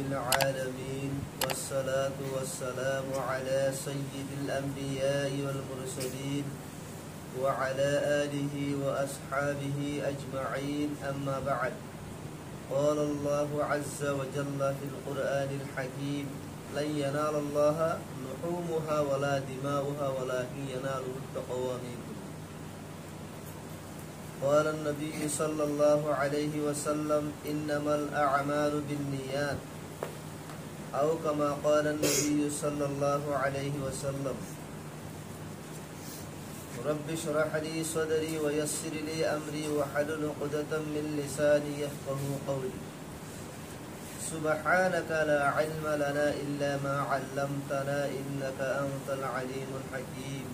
العالمين والصلاة والسلام على سيد الأنبياء والمرسلين وعلى آله وأصحابه أجمعين أما بعد قال الله عز وجل في القرآن الحكيم لن ينال الله لحومها ولا دماؤها ولكن يناله التقوى منكم قال النبي صلى الله عليه وسلم إنما الأعمال بالنيات أو كما قال النبي صلى الله عليه وسلم رب اشرح لي صدري ويسر لي أمري واحلل عقدة من لساني يفقهوا قولي سبحانك لا علم لنا إلا ما علمتنا إنك أنت العليم الحكيم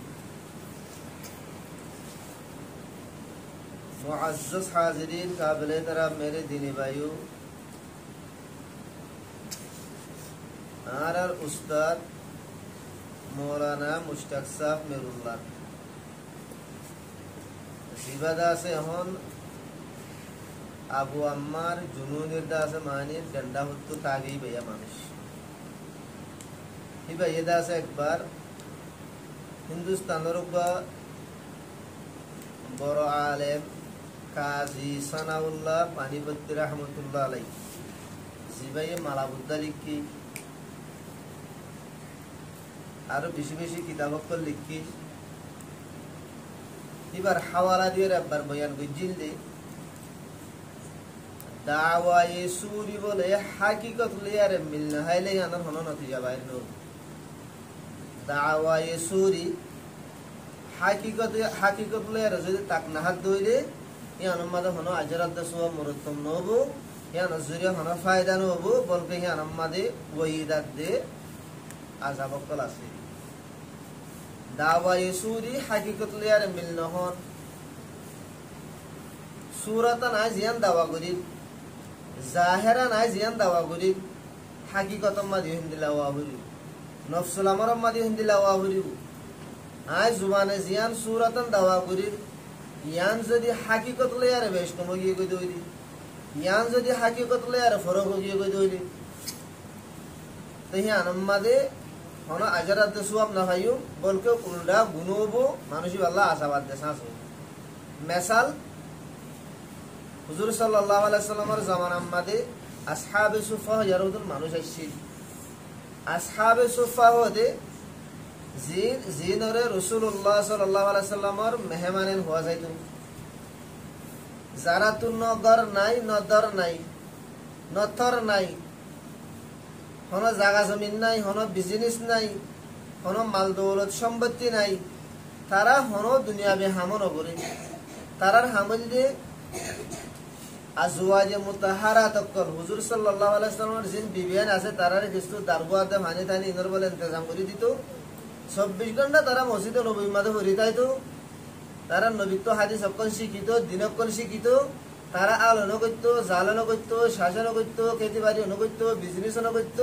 मुअज़्ज़ज़ हाज़िरीन काबिले तरह मेरे दीनी भाइयों आर उस्ताद मौलाना मुश्ताक साहब मेरुल्लाह सिबादा से हन আবু আম্মার জুনুনের দাসে মানির ডন্ডা হতো তাগেই ভাইয়া মানুষ হি ভাইয়া দাসে একবার হিন্দুস্তানের বড় আলেম কাজী সানাউল্লাহ পানিপত্তি রহমতুল্লাহ আলাইহি জিবাইয়ে মালাবুদ্দা লিখি আরো বেশি বেশি কিতাবকল লিখি এবার হাওয়ালা দিয়ে একবার বয়ান বুঝিল দে দাওয়ায়ে সুরি বলে হাকিকত লিয়ারে মিলনা হাইলে আনার হন নতিজা বাইর নো দাওয়ায়ে সুরি হাকিকত লিয়ারে যদি তাক নাহাত দইলে ইয়ান মাদে হন আজরাত দসওয়া মুরতম নবু ইয়ান জুরিয়া হন ফায়দা নবু বলকে ইয়ান মাদে ওয়াইদাত দে আযাবকল আছে দাওয়ায়ে সুরি হাকিকত লিয়ারে মিলনা হন সূরাতান আজিয়ান দাওয়া করি জাহেরা নাই জিয়ান দাওয়া করি হাকিকত মাদি হিন্দিলা ওয়া হরি নফসুল আমর মাদি হিন্দিলা ওয়া হরি আই জুবানে জিয়ান সূরাতান দাওয়া করি ইয়ান যদি হাকিকত লয়ারে বেশ কম গিয়ে কই দইলি ইয়ান যদি হাকিকত লয়ারে ফরক গিয়ে কই দইলি তহি আনমাদে হন আজরাত সুয়াব না ভাইও বলকে উল্টা গুনবো মানুষই আল্লাহ আশাবাদ দেসাস মিসাল হুজুর সাল্লাল্লাহু আলাইহি সাল্লামের জামানার মধ্যে আসহাবে সুফা ইয়ারুদুল মানুষ আসছিল আসহাবে সুফা হদে জিনরে রাসূলুল্লাহ সাল্লাল্লাহু আলাইহি সাল্লামের মেহমানেন হওয়া যাইতো যারা তো নগর নাই নদর নাই নথর নাই কোন জায়গা জমিন নাই কোন বিজনেস নাই কোন মাল দৌলত সম্পত্তি নাই তারা হন দুনিয়াবে হামন করে তারার হামল দিয়ে আজওয়াজে মুতাহারাত কল হুজুর সাল্লাল্লাহু আলাইহি সাল্লামের জিন বিবিয়ান আছে তারারে কিছু দারগুয়াতে পানি টানি ইনর বলে ইন্তজাম করে দিত 24 ঘন্টা তারা মসজিদে নববীর মাঝে পড়ি তাইতো তারা নবীত্ব হাদিস অকল শিখিত দিনকল শিখিত তারা আলোন করত জালন করত শাসন করত খেতিবাড়ি করত বিজনেস করত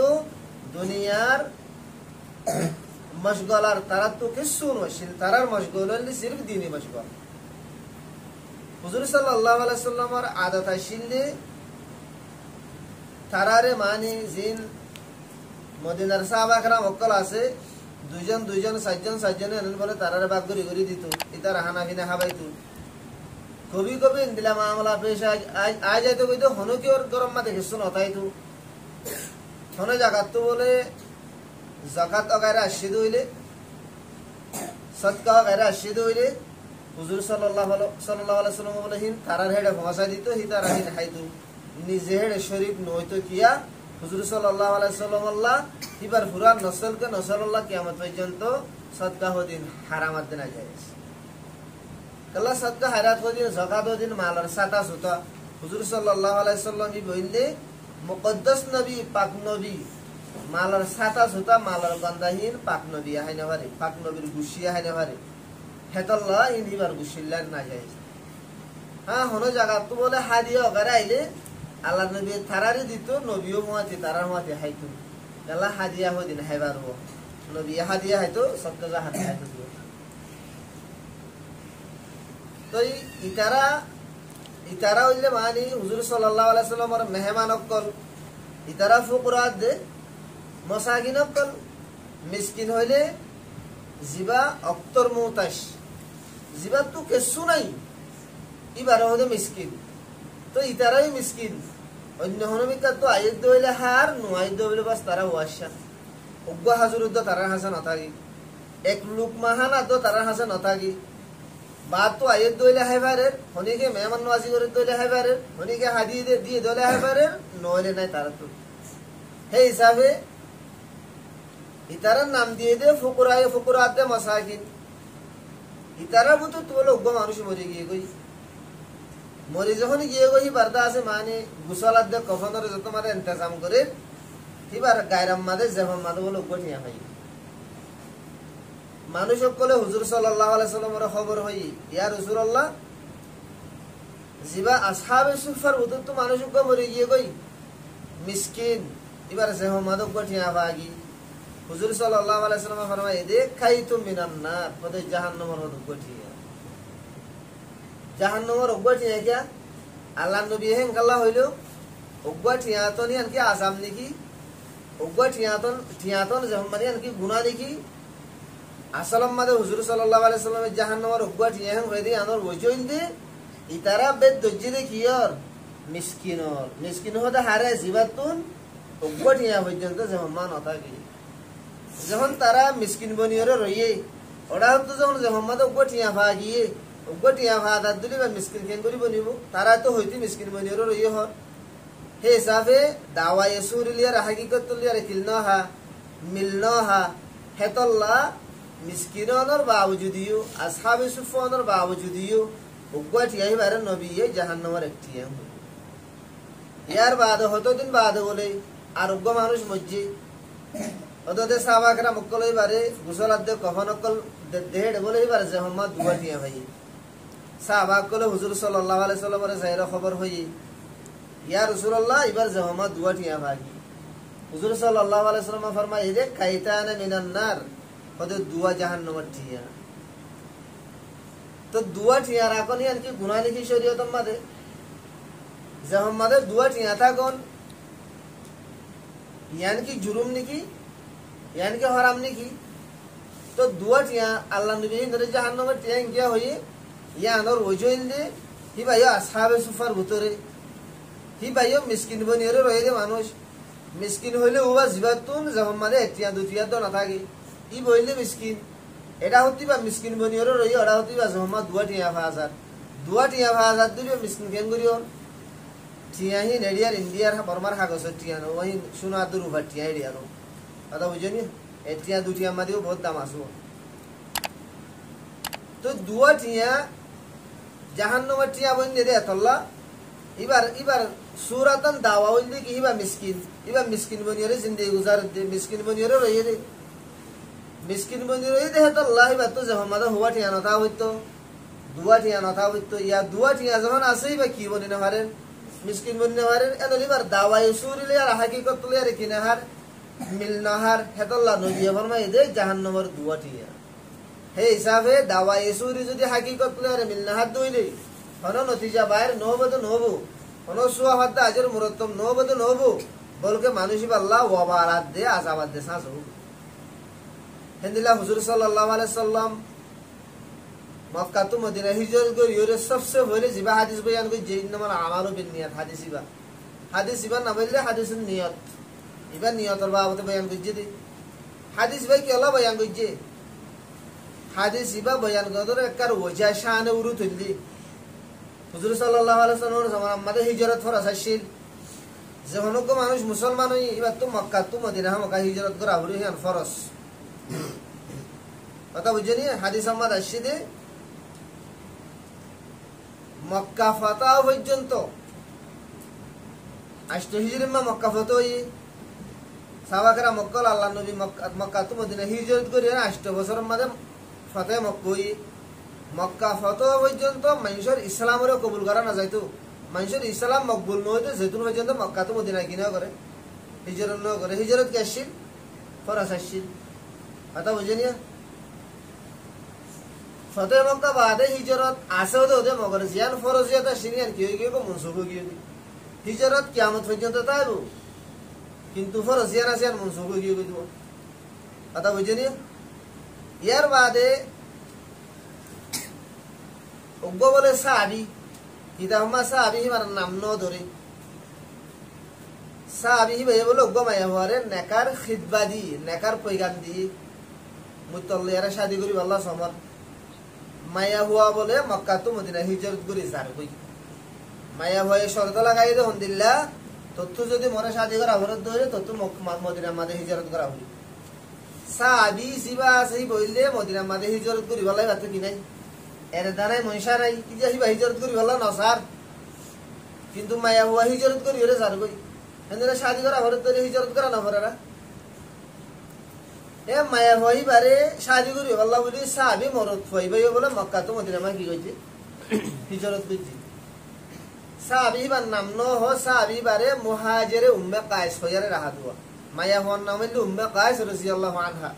দুনিয়ার মশগলার তারা তো কিছু নছিল তারার মশগল হল সির্ফ দ্বীনি মশগল হুজুর সাল্লাল্লাহু আলাইহি সাল্লামের আদত আইছিলে তারারে মানি জিন মদিনার সাহাবা کرام অকল আছে দুইজন সাতজন এনন বলে তারারে ভাগ করে দিত এটা রাহানা বিনা হাবাইতো কবি ইন্দিলা মামলা পেশ আই যাইতো কইতো হনো কি ওর গরম মা দেখছ না তাইতো হনো জাকাত তো বলে যাকাত অগারে আসিদ হইলে সদকা অগারে আসিদ হইলে হুজুর সাল্লাল্লাহু আলাইহি সাল্লাম বলেন তারার হেডে ভাষা দিত হি তারা হিন খাইতো নিজে হেডে শরীফ নয়তো কিয়া হুজুর সাল্লাল্লাহু আলাইহি সাল্লাম আল্লাহ এবার পুরা নসলকে নসল্লাহ কিয়ামত পর্যন্ত সদকা হদিন হারামাত না যায় আল্লাহ সদকা হারাত হদিন যাকাত হদিন মালার সাতা সুতা হুজুর সাল্লাল্লাহু আলাইহি সাল্লাম বললে মুকদ্দাস নবী পাক নবী মালার সাতা সুতা মালার গন্ধাহীন পাক নবী আইনা পারে পাক নবীর গুছিয়া আইনা পারে হেতাল্লাহ ইনিবার গুছিল্লার না যায় হ্যাঁ হনো জায়গা তো বলে হাদিয়া অগারে আইলে আল্লাহ নবী তারারে দিত নবীও মুয়াতি তারার মুয়াতি হাইতো আল্লাহ হাদিয়া হদিন হাইবার হো নবী হাদিয়া হাইতো সদকা হাদিয়া হাইতো তো ইতারা হইলে মানি হুজুর সাল্লাল্লাহু আলাইহি সাল্লামের মেহমান অকল ইতারা ফুকরাত দে মসাকিন অকল মিসকিন হইলে জিবা অক্তর মুতাস জিবা তো কেসু নাই ইবার হইলে মিসকিন তো ইতারাই মিসকিন অন্য হনমিকা তো আইদ হইলে হার নুয়াইদ হইলে বাস তারা ওয়াশা উগ্গ হাজুরুদ্দ তারার হাসা নথাকি এক লুক মাহানা তো তারার হাসা নথাকি বাদ তো আইদ হইলে হাইবারের হনিকে মেহমান নওয়াজি করে দইলে হাইবারের হনিকে হাদি দিয়ে দইলে হাইবারের নইলে নাই তারা তো হে হিসাবে ইতারার নাম দিয়ে দে ফুকুরায় ফুকুরাত দে মাসাকিন ইতারা বুতো তোলে উগ্গ মানুষ মরে গিয়ে গই মরে যখন গিয়ে গই বারদা আছে মানে গুসালাত দে কফনের যত মারে ইন্তজাম করে এবার গায়রাম মাদে জেফাম মাদে বলে উগ্গ নিয়া ভাই মানুষ সকলে হুজুর সাল্লাল্লাহু আলাইহি সাল্লামের খবর হই ইয়া রাসূলুল্লাহ জিবা আসহাবে সুফার বুতো তো মানুষ উগ্গ মরে গিয়ে গই মিসকিন এবার জেফাম মাদে উগ্গ নিয়া ভাগি হুজুর সাল্লাল্লাহু আলাইহি সাল্লাম ফরমায় দেখাইতুম মিনান নার পদে জাহান্নামের মত গঠিয়া জাহান্নামের গঠিয়া কি আল্লাহ নবী হেন কাল্লা হইলো গঠিয়া তো নি আনকি আসাম নাকি গঠিয়াতন জহমানি আনকি গুনাহ নাকি আসলাম মাদে হুজুর সাল্লাল্লাহু আলাইহি সাল্লামের জাহান্নামের গঠিয়া হেন হইদি আনর ওজইন দে ইতারা বেদ দজ্জিদে কিয়র মিসকিন হতে হারে জিবাতুন গঠিয়া পর্যন্ত জহমান নথাকি যখন তারা মিসকিন বনিয়রে রইয়ে ওরা তো যখন মোহাম্মদ উগ্গটিয়া ভা গিয়ে উগ্গটিয়া ভা দাদ দিলি বা মিসকিন কেন করি বনিব তারা তো হইতে মিসকিন বনিয়রে রইয়ে হর হে হিসাবে দাওয়া ইয়াসুরিলিয়ার হাকিকত লিয়ার কিলনহা মিলনহা হেতল্লা মিসকিনর বাবজুদিও আসহাবে সুফানর বাবজুদিও উগ্গটিয়া হিবারে নবী জাহান্নামের একটিয়া ইয়ার বাদ হতো দিন বাদ বলে আর উগ্গ মানুষ মজ্জে ওদে সাহাবাকরা মক্কল হইবারে গুসলাত দে কফন অকল দেড় বলে হইবারে যে মোহাম্মদ দুয়াটিয়া ভাই সাহাবাক কলে হুজুর সাল্লাল্লাহু আলাইহি সাল্লামের জাহিরা খবর হই ইয়া রাসূলুল্লাহ এবার যে মোহাম্মদ দুয়াটিয়া ভাগি হুজুর সাল্লাল্লাহু আলাইহি সাল্লাম ফরমায় দে কাইতানা মিনান নার ওদে দুয়া জাহান্নামের টিয়া তো দুয়াটিয়া রাখনি আনকি গুনাহ লিখি শরীয়ত মাদে যে মোহাম্মদের দুয়াটিয়া থাকন ইয়ান কি জুরুম নাকি यानी कि हराम नहीं की तो दुआ टिया अल्लाह नबी ने जहन्नम में टिया क्या होई या अंदर वजोइन दे ही भाई असहाबे सुफर भुतरे ही भाई मिस्किन बनियरे रहिले মানুষ মিসকিন হইলে ওবা জিবাতুন যখন মানে একটিয়া দুটিয়া তো না থাকে ই বইলে মিসকিন এটা হতি বা মিসকিন বনিয়রে রই ওরা হতি বা যখন দুয়া টিয়া 5000 দিলে মিসকিন কেন করিও টিয়া হি নেডিয়ার ইন্ডিয়ার বর্মার হাগস টিয়া নো ওই সুনা দুরু ভাটিয়া এরিয়ানো আদা বুঝনি এটিয়া দুটিয়া মাদিও বহুত দাম আসবো তো দুয়া টিয়া জাহান্নামের টিয়া বইন দে আল্লাহ এবার সূরাতান দাওয়া হইল কি ইবা মিসকিন বনিয়রে জিন্দেগি গুজার দে মিসকিন বনিয়রে রইয়ে দে মিসকিন বনিয়রে দে তো আল্লাহ ইবা তো জাহান্নামে হুয়া টিয়া নথা হইতো দুয়া টিয়া নথা হইতো ইয়া দুয়া টিয়া যখন আসেই বা কি বনি না পারেন মিসকিন বনি না পারেন এদলিবার দাওয়া ইসুরিলে আর হাকিকত তুলে আর কিনাহার মিলনহার হেতল্লাহ নবী ফরমায় দে জাহান্নামের দুয়াটিয়া হে হিসাবে দাওয়া ইসুরি যদি হাকিকত তুলে আর মিলনহার দইলে হন নতিজা বাইর নহবদ নহব হন সুয়া হাদ আজর মুরত্তম নহবদ নহব বলকে মানুষই আল্লাহ ওয়াবারাত দে আযাবাত দে সাজু হেন্দিলা হুজুর সাল্লাল্লাহু আলাইহি সাল্লাম মক্কা তো মদিনা হিজরত করিওরে সবচেয়ে বলে জিবা হাদিস বয়ান কই যে ইন্নামাল আমালু বিন্নিয়াত হাদিসিবা না বললে হাদিসুন নিয়ত ইবা নিয়তর বাবতে বয়ান কইছে দি হাদিস ভাই কি আল্লাহ বয়ান কইছে হাদিস ইবা বয়ান গদর একবার ওজা শানে উরুত হইলি হুজুর সাল্লাল্লাহু আলাইহি সাল্লামের জামানা আমাদের হিজরত ফরজ আসিল যখন কো মানুষ মুসলমান হই ইবা তো মক্কা তো মদিনা মক্কা হিজরত করা হরি হ্যান ফরজ কথা বুঝনি হাদিস আমাদ আসিদে মক্কা ফাতা পর্যন্ত আষ্ট হিজরিমা মক্কা ফতোই সাহাবাকরা মক্কাল আল্লাহ নবী মক্কা তো মদিনা হিজরত করে 8 বছরের মধ্যে ফতে মক্কই মক্কা ফতো পর্যন্ত মানুষের ইসলামের কবুল করা না যাইতো মানুষের ইসলাম মকবুল নইতো যেতুন পর্যন্ত মক্কা তো মদিনা কিনা করে হিজরত ন করে হিজরত কি আসিল ফরজ আসিল কথা বুঝিনি ফতে মক্কা বাদে হিজরত আসে ওদে মগর জিয়ান ফরজিয়াত সিনিয়ান কি হই গিয়ে মনসুব গিয়ে হিজরত কিয়ামত পর্যন্ত তাইবো কিন্তু ফরজিয়ান আছে আর মনসুখ হয়ে গিয়ে দিব কথা বুঝছেন ইয়ার বাদে অজ্ঞ বলে সাহাবি কিতাহমা সাহাবি হিমার নাম ন ধরে সাহাবি হিবে বলে অজ্ঞ মায়া হওয়ারে নেকার খিদবা দি নেকার পৈগান দি মুতল্লিয়ারে শাদি করি আল্লাহ সমর মায়া হুয়া বলে মক্কা তো মদিনা হিজরত করি যার কই মায়া হয়ে শর্ত লাগাই দে হন্দিল্লা তত্ত্ব যদি মনে শাদি করা হরত ধরে তত্ত্ব মদিনা মাঝে হিজরত করা হই সাহাবি সিবা সেই বললে মদিনা মাঝে হিজরত করি বলাই ভাত কি নাই এর দ্বারাই মহিষা নাই কি যে সিবা হিজরত করি বলা নসার কিন্তু মায়া হুয়া হিজরত করি হলে যার কই এনে শাদি করা হরত ধরে হিজরত করা না হরারা এ মায়া হই বারে শাদি করি বল্লা বলি সাহাবি মরত হই ভাই বলে মক্কা তো মদিনা মা কি কইছে হিজরত কইছে সাহাবি বার নাম ন হ সাহাবি বারে মুহাজিরে উম্মে কায়েস হইয়ারে রাহা দুয়া মায়া হওয়ার নাম হইল উম্মে কায়েস রাদিয়াল্লাহু আনহা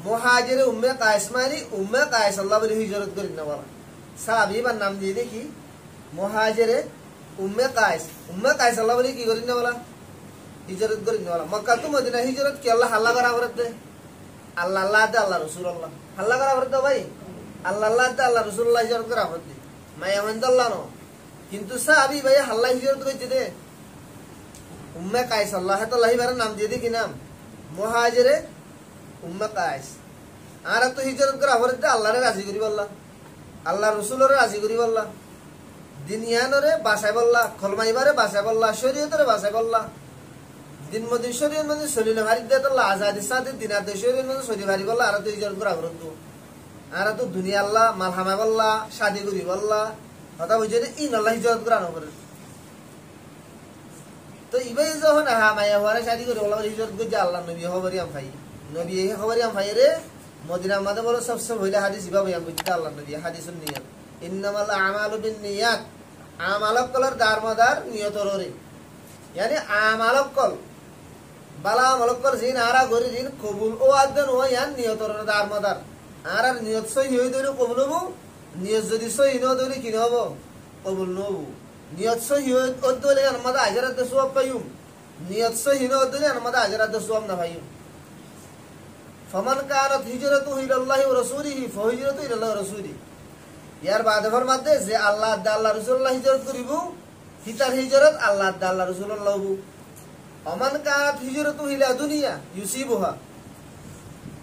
মুহাজিরে উম্মে কায়েস মানে উম্মে কায়েস আল্লাহ বলে হিজরত করি না বলা সাহাবি বার নাম দিয়ে দেখি মুহাজিরে উম্মে কায়েস আল্লাহ বলে কি করি না বলা হিজরত করি না বলা মক্কা তো মদিনা হিজরত কি আল্লাহ হাল্লা করা করতে আল্লাহ আল্লাহ দে আল্লাহ রাসূলুল্লাহ হাল্লা করা করতে ভাই আল্লাহ আল্লাহ দে আল্লাহ রাসূলুল্লাহ হিজরত করা করতে মায়া হইন্দাল্লাহ ন কিন্তু সাহাবি ভাই হাল্লা হিজরত কইছে দে উম্মে কায়েস আল্লাহ তাআলা হিবার নাম দিয়ে দি কি নাম মুহাজিরে উম্মে কায়েস আর তো হিজরত করা করতে আল্লাহরে রাজি করি বললা আল্লাহ রাসূলরে রাজি করি বললা দিনিয়ানরে বাসায় বললা খলমাইবারে বাসায় বললা শরীয়তরে বাসায় বললা দিন মদিন শরীয়ত মধ্যে সলিলে ভারি দে তো আজাদি সাথে দিনার দে শরীয়ত মধ্যে সলি ভারি বললা আর তো হিজরত করা করতে আর তো দুনিয়া আল্লাহ মাল হামা বললা শাদি করি বললা কথা বুঝে ইন আল্লাহ হিজরত করা না করে তো ইবাই যখন হা মায়া হওয়ারে শাদি করে বলা হিজরত করে আল্লাহ নবী খবরই আম ভাই নবী এই খবরই আম ভাই রে মদিনা মাদে বলো সবসে হইলে হাদিস ইবাবই আম বুঝতে আল্লাহ নবী হাদিসুন নিয়াত ইন্নামাল আমালু বিন্নিয়াত আমালক কলর দারমদার নিয়তর রে यानी আমালক কল বালা আমালক কল জিন আরা গরি জিন কবুল ও আদন ও ইয়ান নিয়তর দারমদার আর নিয়ত সহি হই দইলে কবুল হবো নিয়ত যদি সহি ন দইলে কি হবো কবুল নবো নিয়ত সহি হই দইলে আমাদের আজরাত সওয়াব পাইম নিয়ত সহি ন দইলে আমাদের আজরাত সওয়াব না পাইম ফমান কানাত হিজরাতু ইলাল্লাহি ওয়া রাসূলিহি ফাহিজরাতু ইলাল্লাহি ওয়া রাসূলিহি ইয়ার বাদে ফরমাতে যে আল্লাহ আল্লাহ রাসূলুল্লাহ হিজরত করিব হিতার হিজরত আল্লাহ আল্লাহ রাসূলুল্লাহ হবো অমান কানাত হিজরাতু ইলা দুনিয়া ইউসিবুহা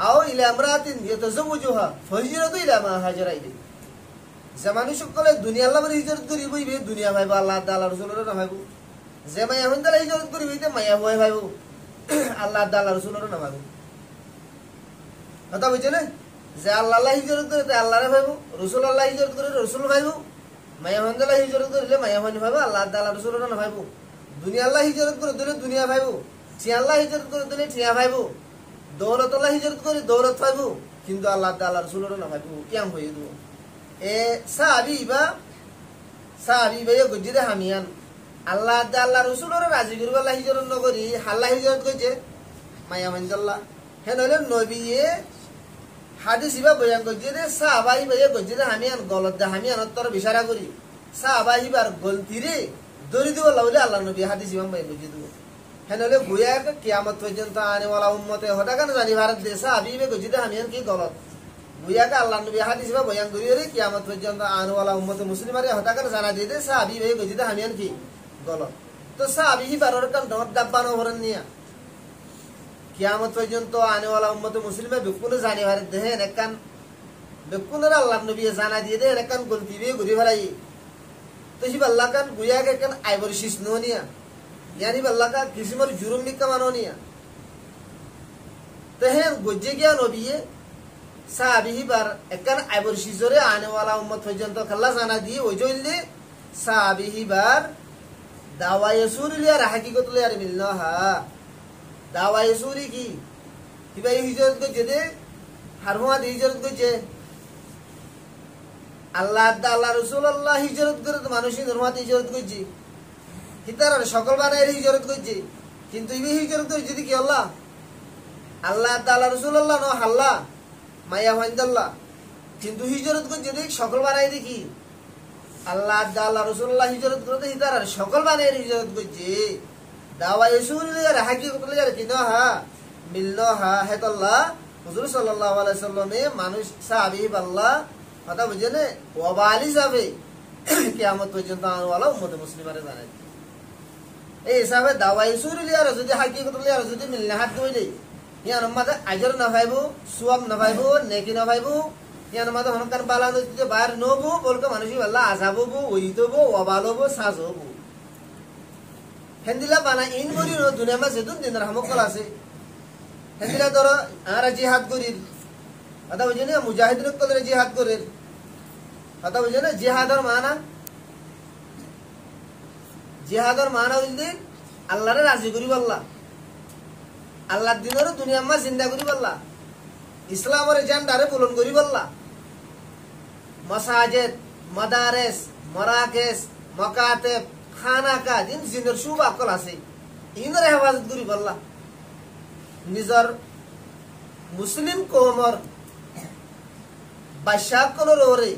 আও ইলা ইমরাতিন ইয়াতাজাওজুহা ফাহিজরাতু ইলা মা হাজারা ইলাইহি জামানি সকলে দুনিয়া আল্লাহর হিজরত করিবই বে দুনিয়া ভাইব আল্লাহ আল্লাহ রাসূলুল্লাহ না ভাইব যে মায়া হন্দালা হিজরত করিবই তে মায়া হয় ভাইব আল্লাহ আল্লাহ রাসূলুল্লাহ না ভাইব কথা বুঝছেন যে আল্লাহ হিজরত করে তে আল্লাহরে ভাইব রাসূলুল্লাহ হিজরত করে রাসূল ভাইব মায়া হন্দালা হিজরত করলে মায়া হনি ভাইব আল্লাহ আল্লাহ রাসূলুল্লাহ না ভাইব দুনিয়া আল্লাহ হিজরত করে দিলে দুনিয়া ভাইব টিয়া আল্লাহ হিজরত করে দিলে টিয়া ভাইব দৌলত আল্লাহ হিজরত করে দৌলত ভাইব কিন্তু আল্লাহ আল্লাহ রাসূলুল্লাহ না ভাইব কিয়াম হই দিব এ সাহাবী ভাই গজিদে হামিয়ান আল্লাহ আল্লাহ রাসূলুল্লাহ রাজি করিব আল্লাহ হিজরত নকরি আল্লাহ হিজরত কইছে মায়া হন্দাল্লাহ হেন হইলে নবীয়ে হাদিস ইবা বয়ান করছে রে সাহাবাই ভাই গজিদে হামিয়ান গলত দে হামিয়ান তোর বিশারা করি সাহাবাই বার গলতি রে দরি দিব লাউলে আল্লাহ নবী হাদিস ইমাম ভাই বুঝি দিব হেন হইলে গুয়া কিয়ামত পর্যন্ত আনে ওয়ালা উম্মতে হতা কেন জানি ভারত দেশ সাহাবী ভাই গজিদে হামিয়ান কি গলত গুয়াকে আল্লাহ নবী হাদিস ইবা বয়ান করি রে কিয়ামত পর্যন্ত আনে ওয়ালা উম্মতে মুসলিমারে হতা কেন জানা দিয়ে দে সাহাবী ভাই গজিদে হামিয়ান কি গলত তো সাহাবী বারর কান দত দাব্বানো হরন নিয়া কিয়ামত পর্যন্ত আনেওয়ালা উম্মতে মুসলিমে বেকুনে জানি ভারত দেহে একান বেকুনের আল্লাহ নবী জানা দিয়ে দে একান গলতি বে ঘুরি ফেলাই তো হিব আল্লাহ কান গুয়াকে একান আইবর শিস নিয়া ইয়ানি আল্লাহ কা কিসিমর জুরুম নিকা মানো নিয়া তো হে গজ্জে গিয়া নবী সাহাবী বার একান আইবর শিসরে আনেওয়ালা উম্মত পর্যন্ত খাল্লা জানা দিয়ে ওই জইলে সাহাবী বার দাওয়ায়ে রাসূলিল্লাহ হাকিকতুল আর মিলনাহা দাওয়াই সুরি কি ভাই হিজরত করছে দে হারমা হিজরত করছে আল্লাহ আল্লাহ রাসূলুল্লাহ হিজরত করে তো মানুষ ধর্মাতে হিজরত করছে হিতার সকল বানায় হিজরত করছে কিন্তু ইবি হিজরত করছে কি আল্লাহ আল্লাহ রাসূলুল্লাহ ন আল্লাহ মায়া হইন্দাল্লাহ কিন্তু হিজরত করছে দেখ সকল বানায় দেখি আল্লাহ রাসূলুল্লাহ হিজরত করে হিতার সকল বানায় হিজরত করছে দাওয়া ইসুরি লিয়ার হাকিকত লিয়ার কিনো হা মিলনো হা হেতাল্লাহ হুজুর সাল্লাল্লাহু আলাইহি সাল্লামে মানুষ সাহাবী আল্লাহ কথা বুঝেনে ওয়াবালি যাবে কিয়ামত পর্যন্ত আনওয়ালা উম্মত মুসলিমারে জানাই এই হিসাবে দাওয়া ইসুরি লিয়ার যদি হাকিকত লিয়ার যদি মিলনা হাত দইলে ইয়ার মাঝে আজর না পাইবো সুয়াব না পাইবো নেকি না পাইবো ইয়ার মাঝে হনকার বালা নদীতে বাইর নবো বলকে মানুষই আল্লাহ আজাবো ওইতবো ওয়াবালবো সাজবো হেন্দিলা বানা ইন করি দুনিয়া মাঝে দিন রহমকল আছে হেন্দিলা ধরো আর জিহাদ করির কথা বুঝে না মুজাহিদিন কলরে জিহাদ করির কথা বুঝে না জিহাদর মানা হইলে আল্লাহরে রাজি করি বললা আল্লাহর দিনের দুনিয়া মা জিন্দা করি বললা ইসলামের এজেন্ডারে পূরণ করি বললা মাসাজিদ মাদারেস মারাকেস মাকাতেব খানাকা দিন জিনের শুভ আকল আছে ইনরে হেফাজত করি বললা নিজর মুসলিম কওমর বাদশাহ কলর ওরে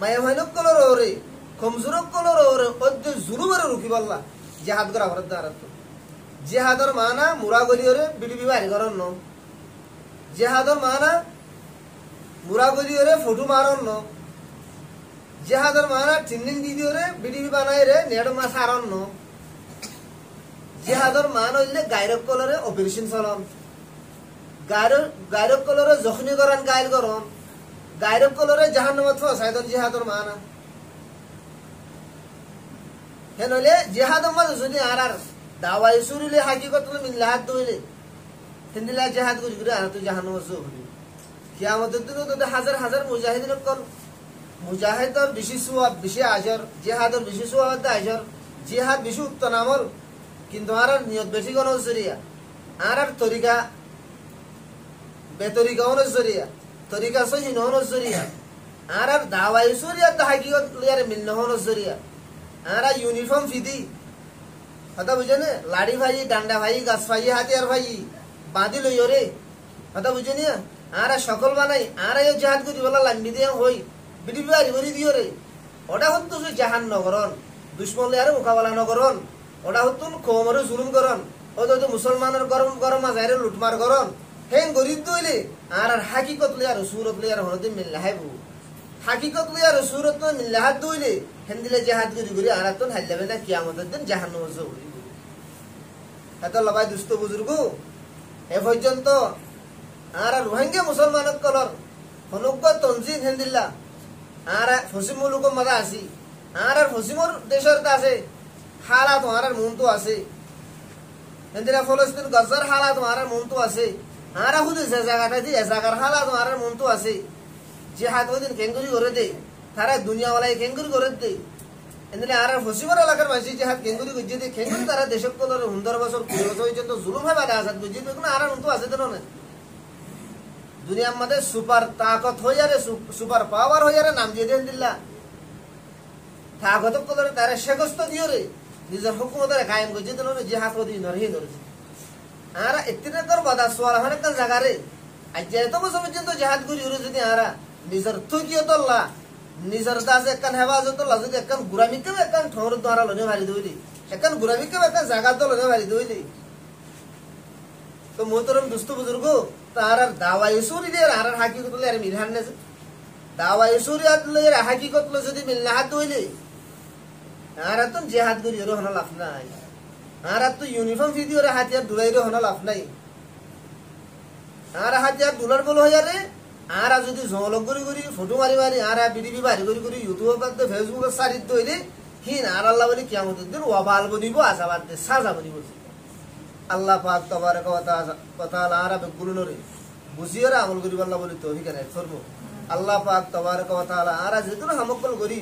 মায়াভাইনক কলর ওরে কমজোরক কলর ওরে অদ্য জুলুমের রুখি বললা জিহাদ করা হরত দাঁড়াত জিহাদর মানা মুরাগলি ওরে বিডিবি বাড়ি করন ন জিহাদর মানা মুরাগলি ওরে ফটো মারন ন জিহাদর মানা টিন্নিং দিদি ওরে বিডিবি বানাই রে নেড় মাছ আরন ন জিহাদর মান হইলে গায়রক কলরে অপারেশন চলন গায়রক কলরে জখনি করান গায়ল করন গায়রক কলরে জাহান্নামত ফসাইদন জিহাদর মানা হেনলে জিহাদর মাঝে যদি আর দাওয়া ইসুরিলে হাকিকত মিললে হাত দইলে হিন্দিলা জিহাদ করি করে আর তো জাহান্নামত জবরি কিয়ামতের দিনে তো হাজার হাজার মুজাহিদিন কর মুজাহিদর বেশি সওয়াব বেশি আজর জিহাদর বেশি সওয়াব আজর জিহাদ বেশি উত্তম আমল কিন্তু আর নিয়ত বেশি কোন জরিয়া আর তরিকা বেতরিকা কোন জরিয়া তরিকা সহি নহন জরিয়া আর দাওয়া ইসুরিয়া তো হাকিকত লিয়ারে মিল নহন জরিয়া আর ইউনিফর্ম ফিদি কথা বুঝেনে লাড়ি ভাই ডান্ডা ভাই গাছ ভাই হাতিয়ার ভাই বাঁধি লই রে কথা বুঝেনি আর সকল বানাই আর জিহাদ করি বলা লাম্বি দিয়ে হই বিডি বাড়ি ভরি দিও রে ওটা হতো জাহান নগরন দুশ্মন আর মোকাবেলা নগরন ওটা হতো কমরে জুলুম করন ও তো মুসলমানের গরম গরম আজারে লুটমার করন হেন গরিব দইলে আর হাকিকত লিয়ার সুরত লিয়ার হনতে মিল হাইবু হাকিকত লিয়ার সুরত মিল হাত দইলে হেন্দিলে জিহাদ করি আর তো হাইলাবে না কিয়ামতের দিন জাহান্নাম জবরি এত লবাই দুষ্ট বুজুর্গ এ পর্যন্ত আর রোহিঙ্গা মুসলমানক কলর হনুক তনজিন হেন্দিল্লা আর পশ্চিম মুলুক মাঝে আছি আর পশ্চিমর দেশের আছে হালাত আর মন তো আছে হেন্দিরা ফলস্তিন গজার হালাত আর মন তো আছে আর হুদে যে জায়গাটা দি এ জায়গার হালাত আর মন তো আছে জিহাদ ওদিন কেঙ্গুরি করে দে তারা দুনিয়াওয়ালাই কেঙ্গুরি করে দে এদিনে আর পশ্চিমর এলাকার মানুষ জিহাদ কেঙ্গুরি গুজি দে কেঙ্গুরি তারা দেশক কলরে 15 বছর 20 বছর পর্যন্ত জুলুম হয় বাদা আজাদ গুজি দে আর মন তো আছে তো না দুনিয়ার মধ্যে সুপার তাকত হয়ে যারে সুপার পাওয়ার হয়ে যারে নাম দিয়ে দেন দিল্লা তাকত কলরে তারা শেখস্ত দিও রে নিজের হুকুমতের কায়েম করছে তো জিহাদ ওদি নরহি নরছে আর এতিনে কর বাদা সোয়াল হয় একটা জায়গা রে আজ এত বছর পর্যন্ত জিহাদ করি ওরে যদি আরা নিজের তুকিও তোল্লা নিজের দাস একখান হেফাজত তোল্লা যদি একখান গুরামিকেও একখান ঠোঁর দ্বারা লনে ভারি দইলি একখান গুরামিকেও একখান জায়গা তো লনে ভারি দইলি তো মোহতরম দুস্থ বুজুর্গ তার দাওয়া ইসুরি রে আর হাকিকত লে আর মিলহান নে দাওয়া ইসুরি লে আর হাকিকত লে যদি মিলনা হাত দইলে আর তো জিহাদ করি ওরে হনা লাভ নাই আর তো ইউনিফর্ম ফিদি ওরে হাতিয়ার দুলাই রে হনা লাভ নাই আর হাতিয়ার দুলার বল হইয়া রে আর যদি জলক করি ফটো মারি মারি আর বিডিবি বাড়ি করি ইউটিউব বাদ ফেসবুক সারিত দইলে হিন আর আল্লাহ বলি কিয়ামতের দিন ওয়াবাল বনিব আজাবাদ দে সাজা বনিব আল্লাহ পাক তাবারক ওয়া তাআলা আর বেগুলনরে বুঝিয়রা আমল করি আল্লাহ বলি তৌফিক এনায়েত ফরমু আল্লাহ পাক তাবারক ওয়া তাআলা আর যেতুন হামকল করি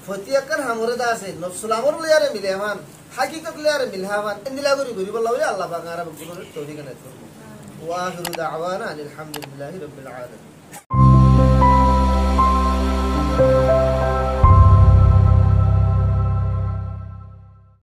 ফতিয়াকার হামরে দা আছে নফসুল আমর লিয়ারে মিলেমান হাকিকত লিয়ারে মিলহামান ইন্দিলা করি আল্লাহ বলি আল্লাহ পাক আর বেগুলনরে তৌফিক এনায়েত ফরমু ওয়া আখিরু দাওয়ানা আলহামদুলিল্লাহি রাব্বিল আলামিন